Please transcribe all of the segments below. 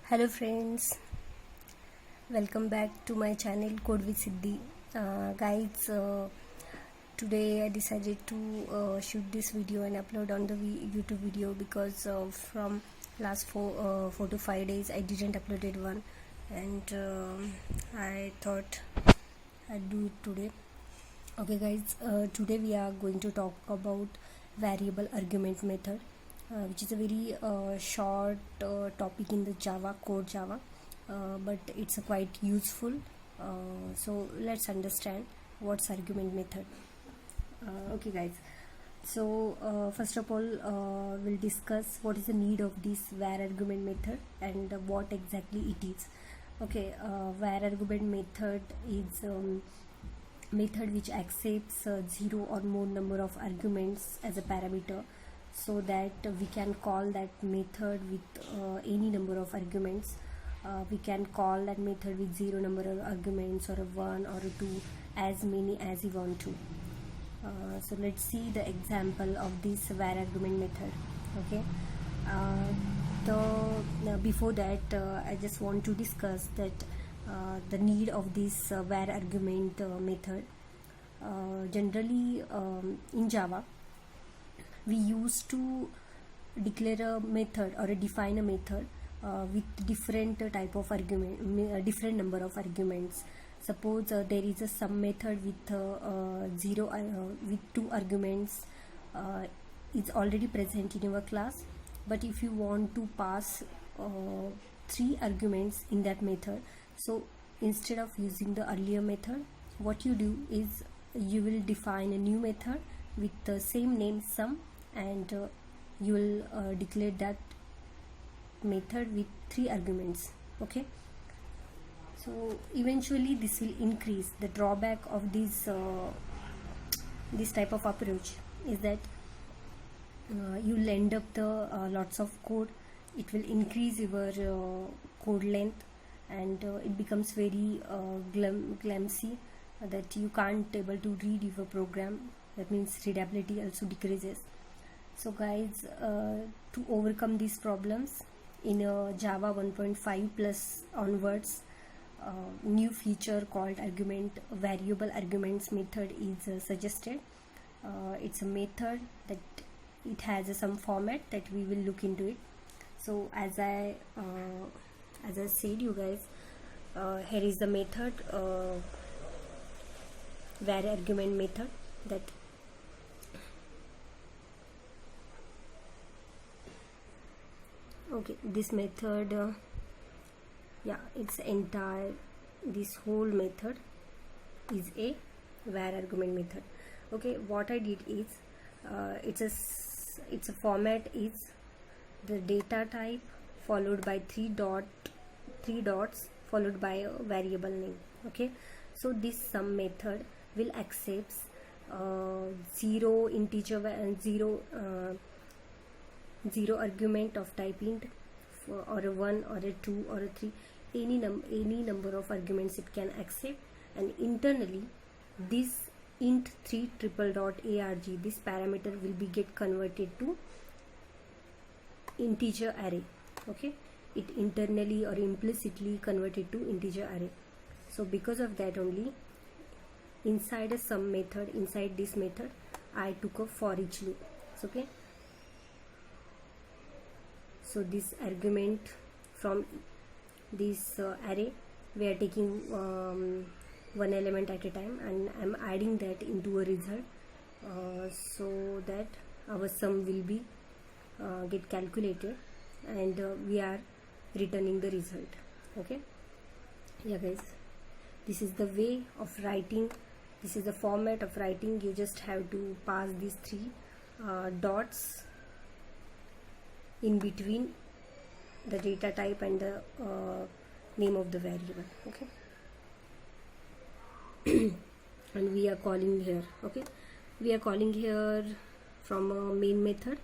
Hello friends, welcome back to my channel Code with Siddhi. Guys, today I decided to shoot this video and upload on the YouTube video because from last 4 to 5 days I didn't uploaded one, and I thought I'd do it today. Okay guys, today we are going to talk about variable argument method, which is a very short topic in the Java, but it's quite useful. So let's understand what's argument method. Okay guys, so first of all we'll discuss what is the need of this var argument method and what exactly it is. Okay, var argument method is method which accepts 0 or more number of arguments as a parameter, so that we can call that method with any number of arguments. We can call that method with 0 number of arguments, or a 1 or a 2, as many as we want to. So let's see the example of this var argument method. Okay, before that I just want to discuss that the need of this var argument method. Generally in Java we used to declare a method or define a method with different type of argument, different number of arguments. Suppose there is a sum method with with 2 arguments is already present in your class, but if you want to pass 3 arguments in that method, so instead of using the earlier method, what you do is you will define a new method with the same name sum, and you will declare that method with 3 arguments. Okay, so eventually this will increase. The drawback of this type of approach is that you'll end up the lots of code. It will increase your code length, and it becomes very clumsy, that you can't able to read your program. That means readability also decreases. So guys, to overcome these problems, in Java 1.5 plus onwards, new feature called variable arguments method is suggested. It's a method that it has some format that we will look into it. So as I said you guys, here is the method, var argument method, that okay, this method it's entire, this whole method is a var argument method. Okay, what I did is it's a format is the data type followed by 3 dots followed by a variable name. Okay, so this sum method will accept 0 integer and 0 argument of type int, or a 1 or a 2 or a 3, any number of arguments it can accept. And internally this int 3 triple dot arg, this parameter will be get converted to integer array. Okay, it internally or implicitly converted to integer array. So because of that only, inside a sum method, inside this method, I took a for each loop. Okay, so this argument from this array, we are taking one element at a time, and I'm adding that into a result, so that our sum will be get calculated, and we are returning the result. Okay, yeah guys, this is the way of writing. This is the format of writing. You just have to pass these 3 dots in between the data type and the name of the variable. Okay, and we are calling here. Okay, we are calling here from a main method.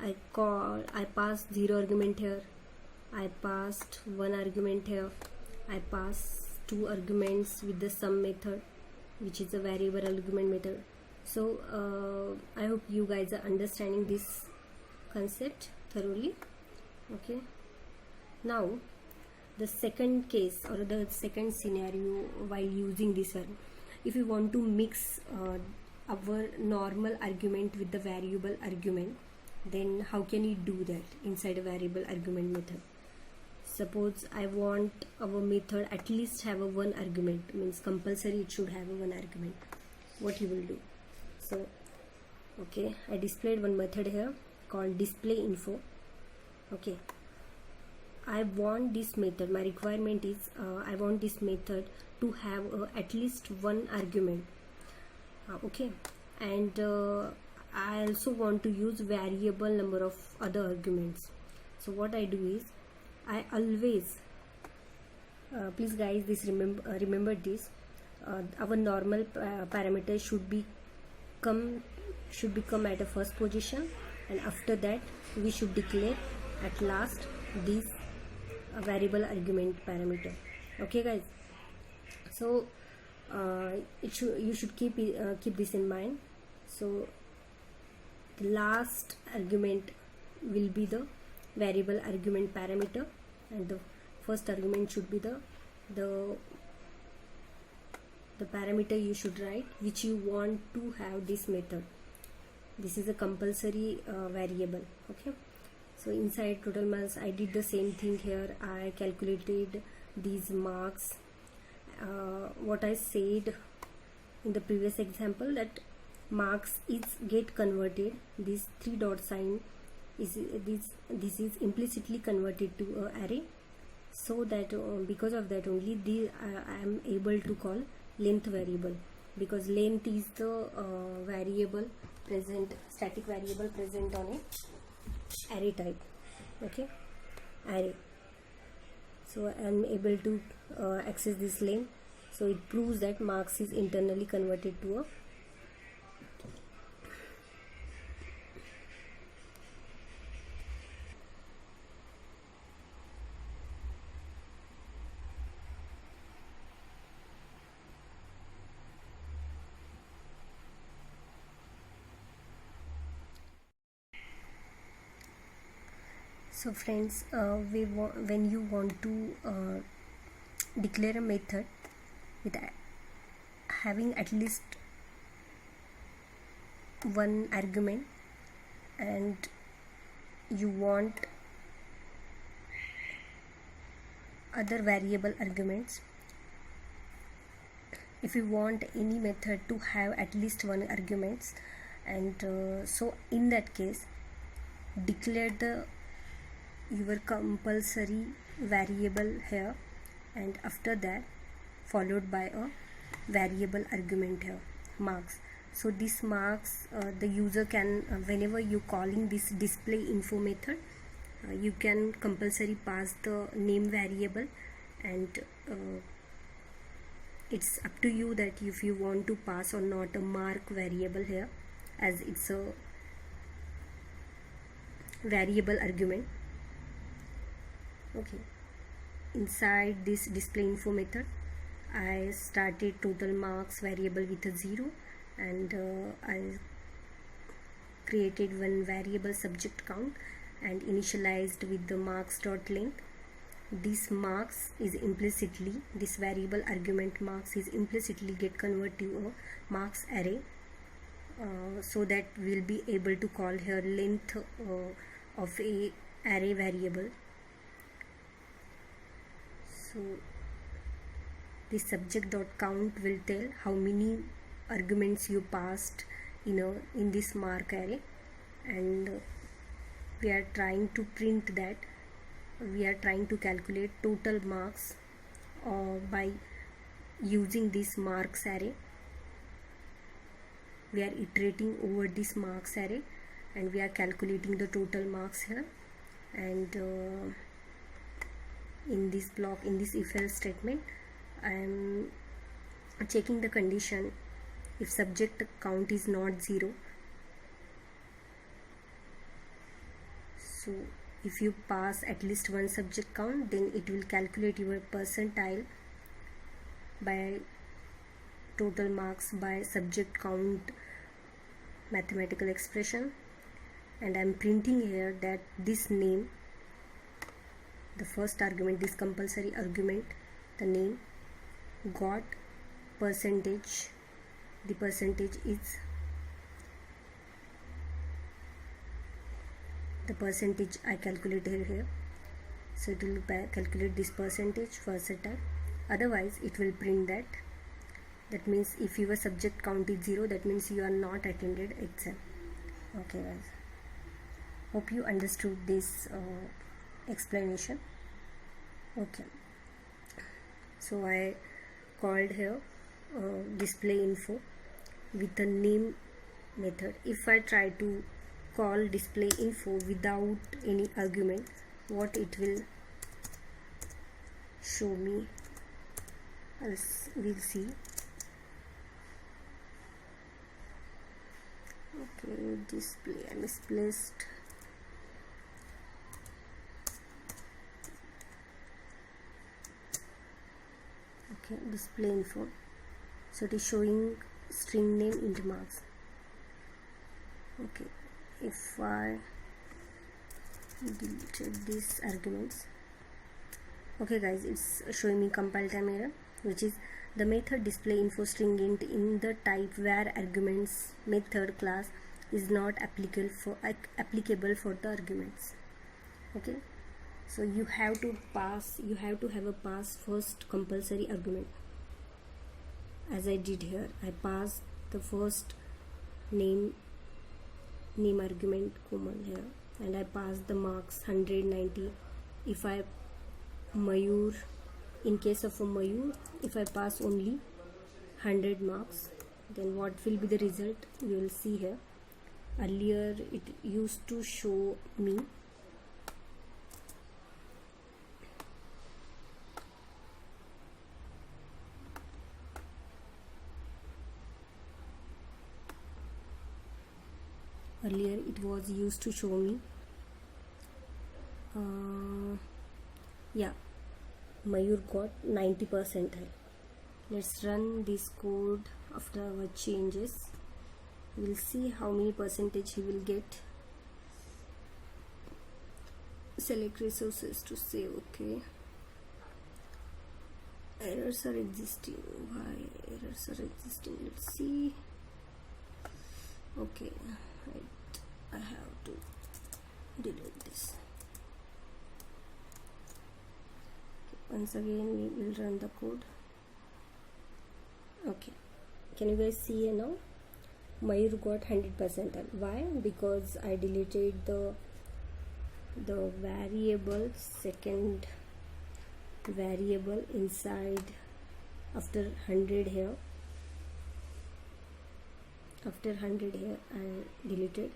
I passed 0 argument here, I passed 1 argument here, I passed 2 arguments with the sum method, which is a variable argument method. So I hope you guys are understanding this concept thoroughly. Okay, Now the second case or the second scenario while using this one, if you want to mix our normal argument with the variable argument, then how can you do that inside a variable argument method? Suppose I want our method at least have a one argument, means compulsory it should have a one argument. What you will do? So okay, I displayed one method here called display info. Okay, I want this method, my requirement is I want this method to have at least one argument. Okay, and I also want to use variable number of other arguments. So what I do is I always please guys, this remember this, our normal parameter should become at a first position, and after that we should declare at last this variable argument parameter. Okay guys, so you should keep this in mind. So the last argument will be the variable argument parameter, and the first argument should be the parameter you should write which you want to have this method. This is a compulsory variable. Okay, so inside total marks I did the same thing here. I calculated these marks, what I said in the previous example, that marks is get converted, this 3 dot sign is this is implicitly converted to a array, so that because of that only I am able to call length variable, because length is the variable present, static variable present on a array type. Okay, array. So I am able to access this length. So it proves that marks is internally converted to a So friends, when you want to declare a method with having at least one argument, and you want other variable arguments, if you want any method to have at least one arguments, and so in that case declare your compulsory variable here, and after that followed by a variable argument here, marks. So this marks the user can whenever you calling this display info method, you can compulsory pass the name variable, and it's up to you that if you want to pass or not a mark variable here, as it's a variable argument. Okay, inside this display info method I started total marks variable with a 0, and I created one variable subject count and initialized with the marks dot length. This marks is implicitly, this variable argument marks is implicitly get converted to a marks array, so that we'll be able to call here length of a array variable. So the subject dot count will tell how many arguments you passed in this mark array, and we are trying to print that we are trying to calculate total marks by using this marks array. We are iterating over this marks array, and we are calculating the total marks here, and in this block, in this if else statement, I am checking the condition if subject count is not 0. So if you pass at least one subject count, then it will calculate your percentile by total marks by subject count mathematical expression. And I am printing here that this name the first argument, this compulsory argument, the name, got percentage, the percentage is the percentage I calculated here, so it will calculate this percentage first attack. Otherwise it will print that means if your subject count is 0, that means you are not attended exam. Okay guys, hope you understood this explanation. Okay, so I called here display info with the name method. If I try to call display info without any argument, what it will show me, we'll see. Okay, display, I misplaced. Okay, display info, so it is showing string name int marks. Okay, if I deleted these arguments, okay guys, it's showing me compile time error, which is the method display info string int in the type where arguments method class is not applicable for the arguments. Okay, so you have to have a pass first compulsory argument, as I did here. I passed the first name argument common here, and I passed the marks 190. If I Mayur, in case of a Mayur, if I pass only 100 marks, then what will be the result? You will see here. Earlier it used to show me yeah, Mayur got 90%. Let's run this code after our changes. We'll see how many percentage he will get. Select resources to save. Okay, errors are existing. Why errors are existing? Let's see. Okay, right, I have to delete this. Once again we will run the code. Okay, can you guys see now? Mayur got 100%. Why? Because I deleted the variable, second variable inside after 100 here. After 100 here I deleted.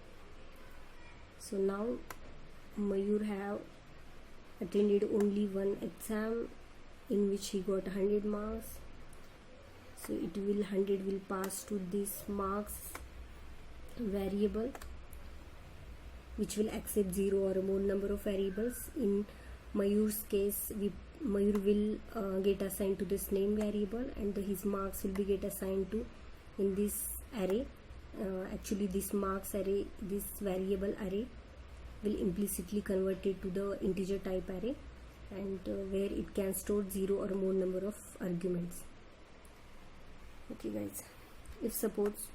So now Mayur have attended only one exam in which he got 100 marks. So it will 100 will pass to this marks variable, which will accept 0 or more number of variables. In Mayur's case, Mayur will get assigned to this name variable, and his marks will be get assigned to in this array. Actually this marks array, this variable array will implicitly convert it to the integer type array, and where it can store 0 or more number of arguments. Okay guys, if suppose,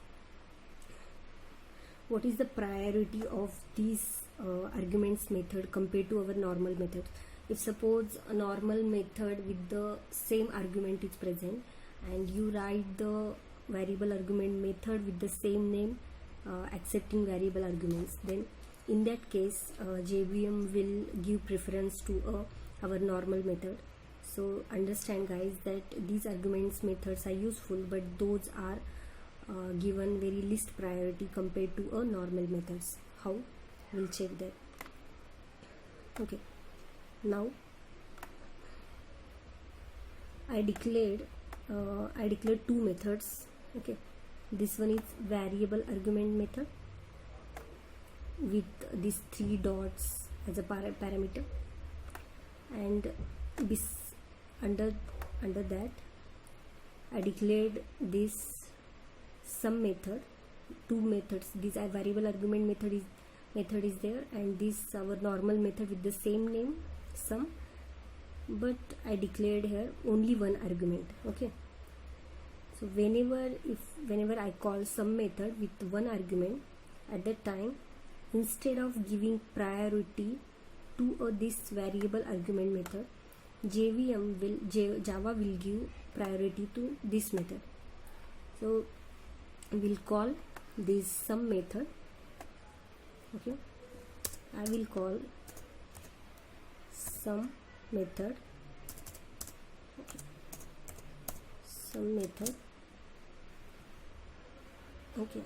what is the priority of these arguments method compared to our normal method? If suppose a normal method with the same argument is present, and you write the variable argument method with the same name accepting variable arguments, then in that case JVM will give preference to our normal method. So understand guys that these arguments methods are useful, but those are given very least priority compared to a normal methods. How? We'll check that. Okay, now I declared two methods. Okay, this one is variable argument method with these 3 dots as a parameter, and this under that I declared this sum method, 2 methods. This variable argument method is there, and this our normal method with the same name sum, but I declared here only one argument. Okay, so whenever I call some method with one argument, at that time, instead of giving priority to this variable argument method, Java will give priority to this method. So we'll call this sum method. Okay, I will call sum method. Okay. Sum method. Okay,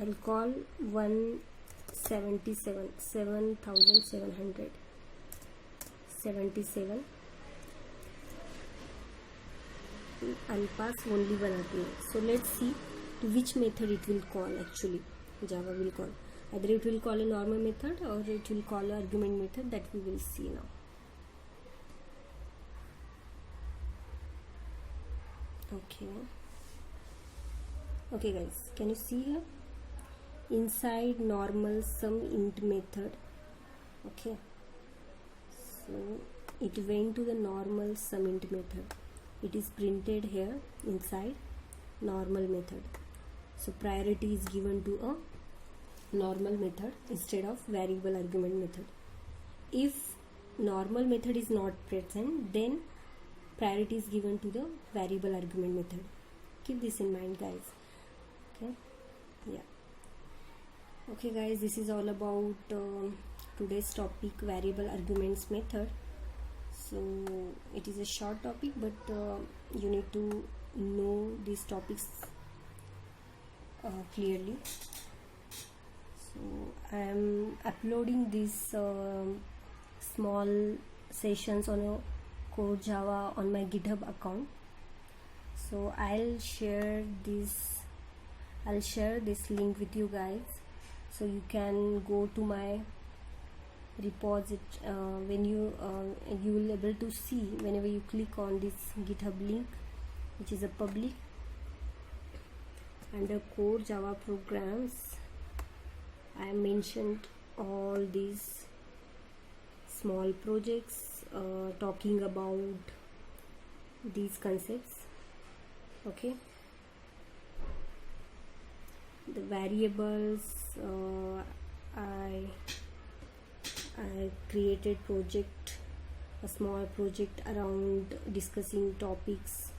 I'll call 7,777. I'll pass only one argument. So let's see to which method it will call. Actually, Java will call either it will call a normal method or it will call an argument method. That we will see now. Okay guys, can you see here inside normal sum int method? Okay, so it went to the normal sum int method. It is printed here inside normal method. So priority is given to a normal method instead of variable argument method. If normal method is not present, then priority is given to the variable argument method. Keep this in mind, guys. Okay, yeah. Okay guys, this is all about today's topic, variable arguments method. So it is a short topic, but you need to know these topics clearly. So I am uploading these small sessions on a Core Java on my GitHub account. So I'll share this link with you guys, so you can go to my repository. When you will able to see whenever you click on this GitHub link, which is a public, under Core Java programs, I mentioned all these small projects talking about these concepts. Okay, the variables, I created a small project around discussing topics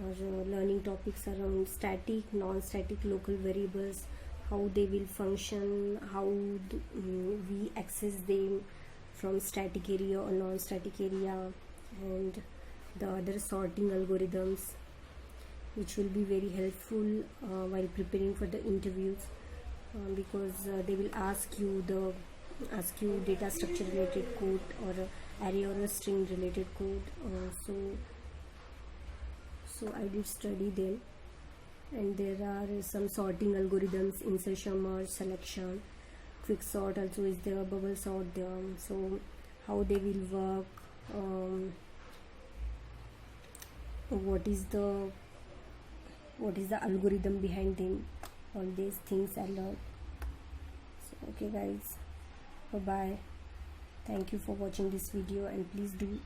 or learning topics around static, non-static local variables, how they will function, how we access them from static area or non-static area, and the other sorting algorithms, which will be very helpful while preparing for the interviews, because they will ask you data structure related code or array or a string related code. So I did study them, and there are some sorting algorithms, insertion, merge, selection, quick sort also is there, bubble sort there. So how they will work, what is the algorithm behind them, all these things I learned. So okay guys, bye bye. Thank you for watching this video, and please do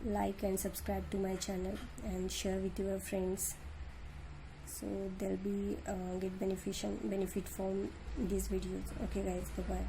like and subscribe to my channel and share with your friends, so they'll be get benefit from these videos. Okay guys, bye bye.